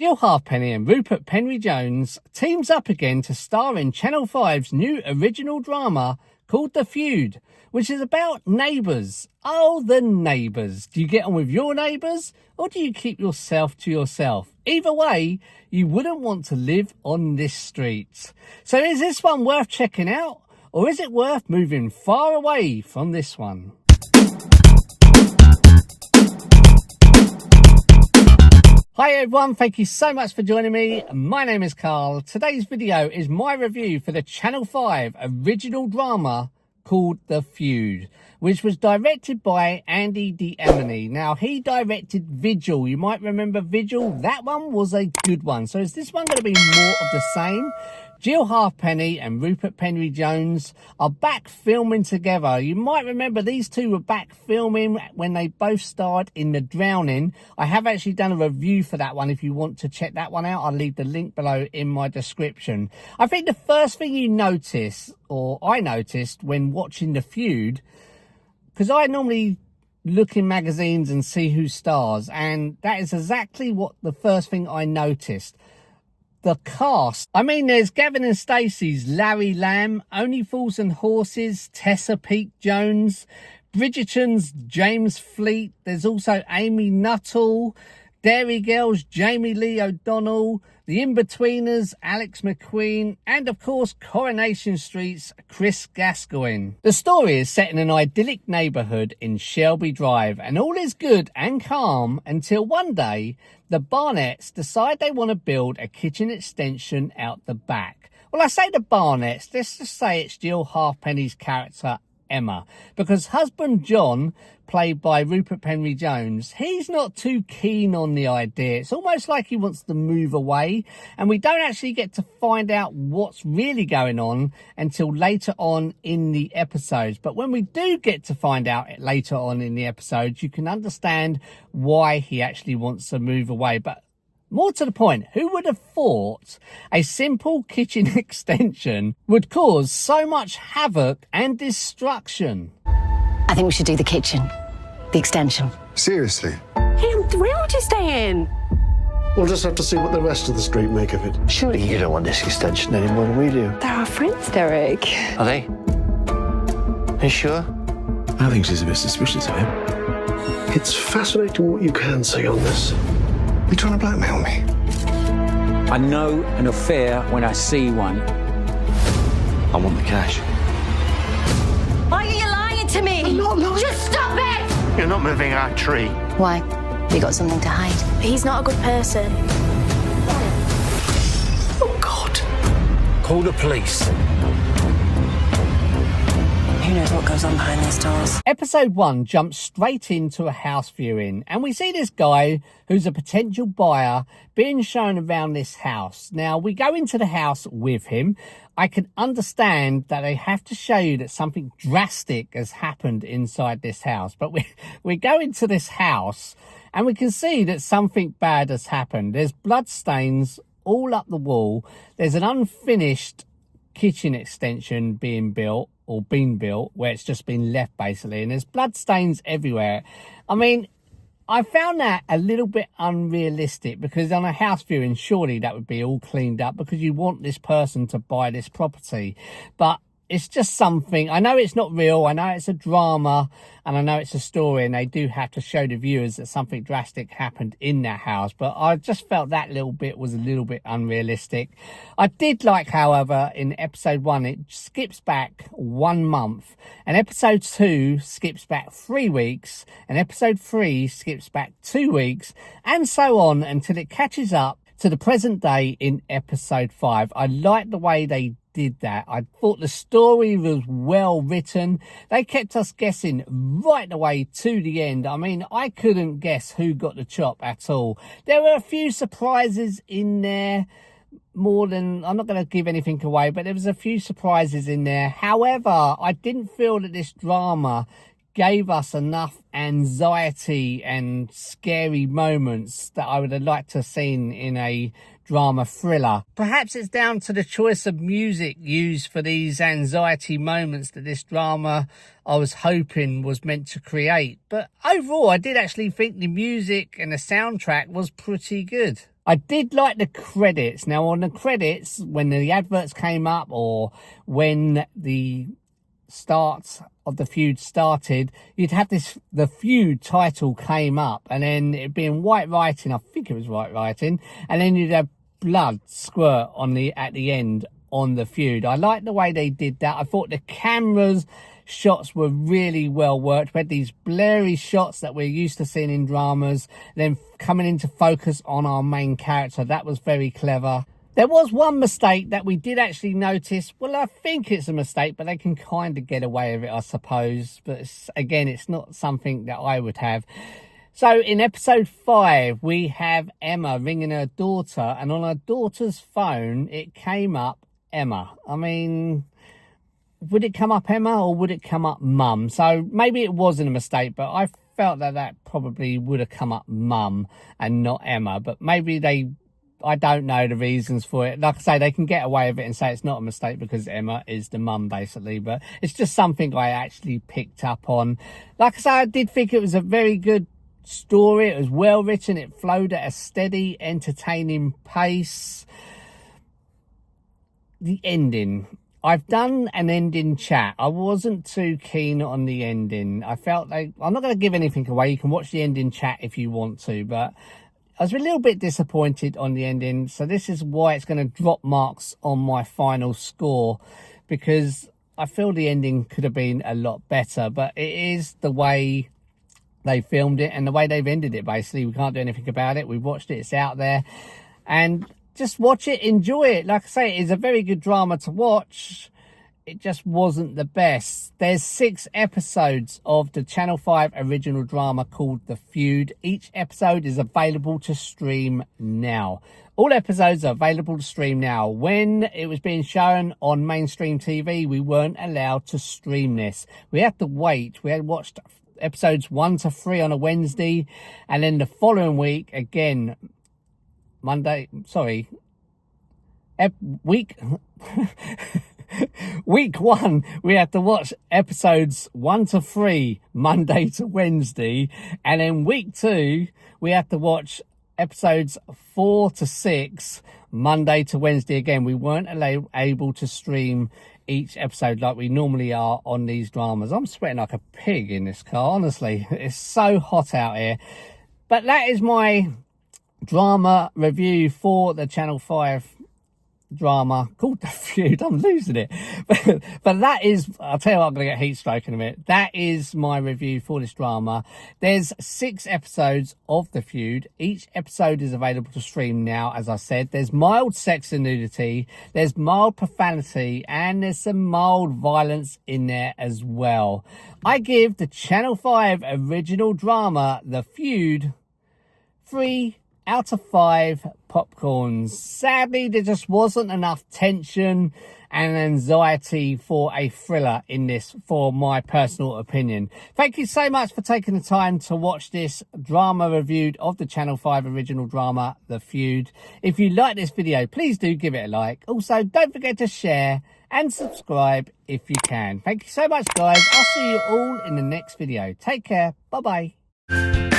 Jill Halfpenny and Rupert Penry Jones teams up again to star in Channel 5's new original drama called The Feud, which is about neighbours. Oh, the neighbours. Do you get on with your neighbours, or do you keep yourself to yourself? Either way, you wouldn't want to live on this street. So is this one worth checking out, or is it worth moving far away from this one? Hi everyone, thank you so much for joining me. My name is Carl. Today's video is my review for the Channel 5 original drama called The Feud, which was directed by Andy D'Amini. Now, he directed Vigil. You might remember Vigil. That one was a good one. So is this one going to be more of the same? Jill Halfpenny and Rupert Penry Jones are back filming together. You might remember these two were back filming when they both starred in The Drowning. I have actually done a review for that one. If you want to check that one out, I'll leave the link below in my description. I think the first thing you notice, or I noticed when watching The Feud, because I normally look in magazines and see who stars, and that is exactly what the first thing I noticed. The cast. I mean, there's Gavin and Stacey's Larry Lamb, Only Fools and Horses, Tessa Peake Jones, Bridgerton's James Fleet. There's also Amy Nuttall, Dairy Girls, Jamie Lee O'Donnell, The In-Betweeners, Alex McQueen, and of course Coronation Street's Chris Gascoigne. The story is set in an idyllic neighbourhood in Shelby Drive, and all is good and calm until one day the Barnetts decide they want to build a kitchen extension out the back. Well, I say the Barnetts, let's just say it's Jill Halfpenny's character Emma, because husband John, played by Rupert Penry Jones, he's not too keen on the idea. It's almost like he wants to move away, and we don't actually get to find out what's really going on until later on in the episodes. But when we do get to find out later on in the episodes, you can understand why he actually wants to move away. But more to the point, who would have thought a simple kitchen extension would cause so much havoc and destruction? I think we should do the kitchen. The extension. Seriously? Hey, I'm thrilled you're staying. We'll just have to see what the rest of the street make of it. Surely you don't want this extension anymore than we do. They're our friends, Derek. Are they? Are you sure? I think she's a bit suspicious of him. It's fascinating what you can say on this. You trying to blackmail me? I know an affair when I see one. I want the cash. Why are you lying to me? I'm not lying. Just stop it! You're not moving our tree. Why? You got something to hide? He's not a good person. Oh, God. Call the police. Who knows what goes on behind these doors? Episode 1 jumps straight into a house viewing, and we see this guy who's a potential buyer being shown around this house. Now, we go into the house with him. I can understand that they have to show you that something drastic has happened inside this house. But we go into this house and we can see that something bad has happened. There's blood stains all up the wall. There's an unfinished kitchen extension being built, or been built, where it's just been left basically, and there's blood stains everywhere. I mean, I found that a little bit unrealistic, because on a house viewing, surely that would be all cleaned up because you want this person to buy this property. But it's just something, I know it's not real, I know it's a drama, and I know it's a story, and they do have to show the viewers that something drastic happened in that house, but I just felt that little bit was a little bit unrealistic. I did like, however, in episode 1, it skips back 1 month, and episode 2 skips back 3 weeks, and episode 3 skips back 2 weeks, and so on until it catches up to the present day in episode 5. I like the way they did that. I thought the story was well written. They kept us guessing right the way to the end. I mean, I couldn't guess who got the chop at all. There were a few surprises in there, more than, I'm not going to give anything away, but there was a few surprises in there. However, I didn't feel that this drama gave us enough anxiety and scary moments that I would have liked to have seen in a drama thriller. Perhaps it's down to the choice of music used for these anxiety moments that this drama, I was hoping, was meant to create. But overall, I did actually think the music and the soundtrack was pretty good. I did like the credits. Now, on the credits, when the adverts came up or when the start of the feud started, you'd have the feud title came up, and then it'd be in white writing. I think it was white writing, and then you'd have blood squirt at the end on the feud. I liked the way they did that. I thought the cameras shots were really well worked. We had these blurry shots that we're used to seeing in dramas, then coming into focus on our main character. That was very clever. There was one mistake that we did actually notice. Well, I think it's a mistake, but they can kind of get away with it, I suppose. But again, it's not something that I would have. So in episode 5, we have Emma ringing her daughter, and on her daughter's phone, it came up Emma. I mean, would it come up Emma or would it come up Mum? So maybe it wasn't a mistake, but I felt that probably would have come up Mum and not Emma. But maybe I don't know the reasons for it. Like I say, they can get away with it and say it's not a mistake because Emma is the mum, basically. But it's just something I actually picked up on. Like I say, I did think it was a very good story. It was well written. It flowed at a steady, entertaining pace. The ending. I've done an ending chat. I wasn't too keen on the ending. I felt like, I'm not going to give anything away. You can watch the ending chat if you want to, but I was a little bit disappointed on the ending. So this is why it's going to drop marks on my final score, because I feel the ending could have been a lot better, but it is the way they filmed it and the way they've ended it, basically. We can't do anything about it. We've watched it. It's out there. And just watch it, enjoy it. Like I say, it is a very good drama to watch. It just wasn't the best. There's 6 episodes of the Channel 5 original drama called The Feud. Each episode is available to stream now. All episodes are available to stream now. When it was being shown on mainstream TV, we weren't allowed to stream this. We had to wait. We had watched episodes 1 to 3 on a Wednesday, and then the following week, again, week 1, we had to watch episodes 1 to 3 Monday to Wednesday, and then week 2 we had to watch episodes 4 to 6 Monday to Wednesday. Again, we weren't able to stream each episode like we normally are on these dramas. I'm sweating like a pig in this car, honestly. It's so hot out here. But that is my drama review for the Channel 5 drama called The Feud. I'm losing it. But that is, I'll tell you what, I'm going to get heat stroke in a minute. That is my review for this drama. There's 6 episodes of The Feud. Each episode is available to stream now, as I said. There's mild sex and nudity, there's mild profanity, and there's some mild violence in there as well. I give the Channel 5 original drama, The Feud, 3 out of 5 popcorns. Sadly, there just wasn't enough tension and anxiety for a thriller in this, for my personal opinion. Thank you so much for taking the time to watch this drama review of the Channel 5 original drama, The Feud. If you like this video, please do give it a like. Also, don't forget to share and subscribe if you can. Thank you so much, guys. I'll see you all in the next video. Take care. Bye-bye.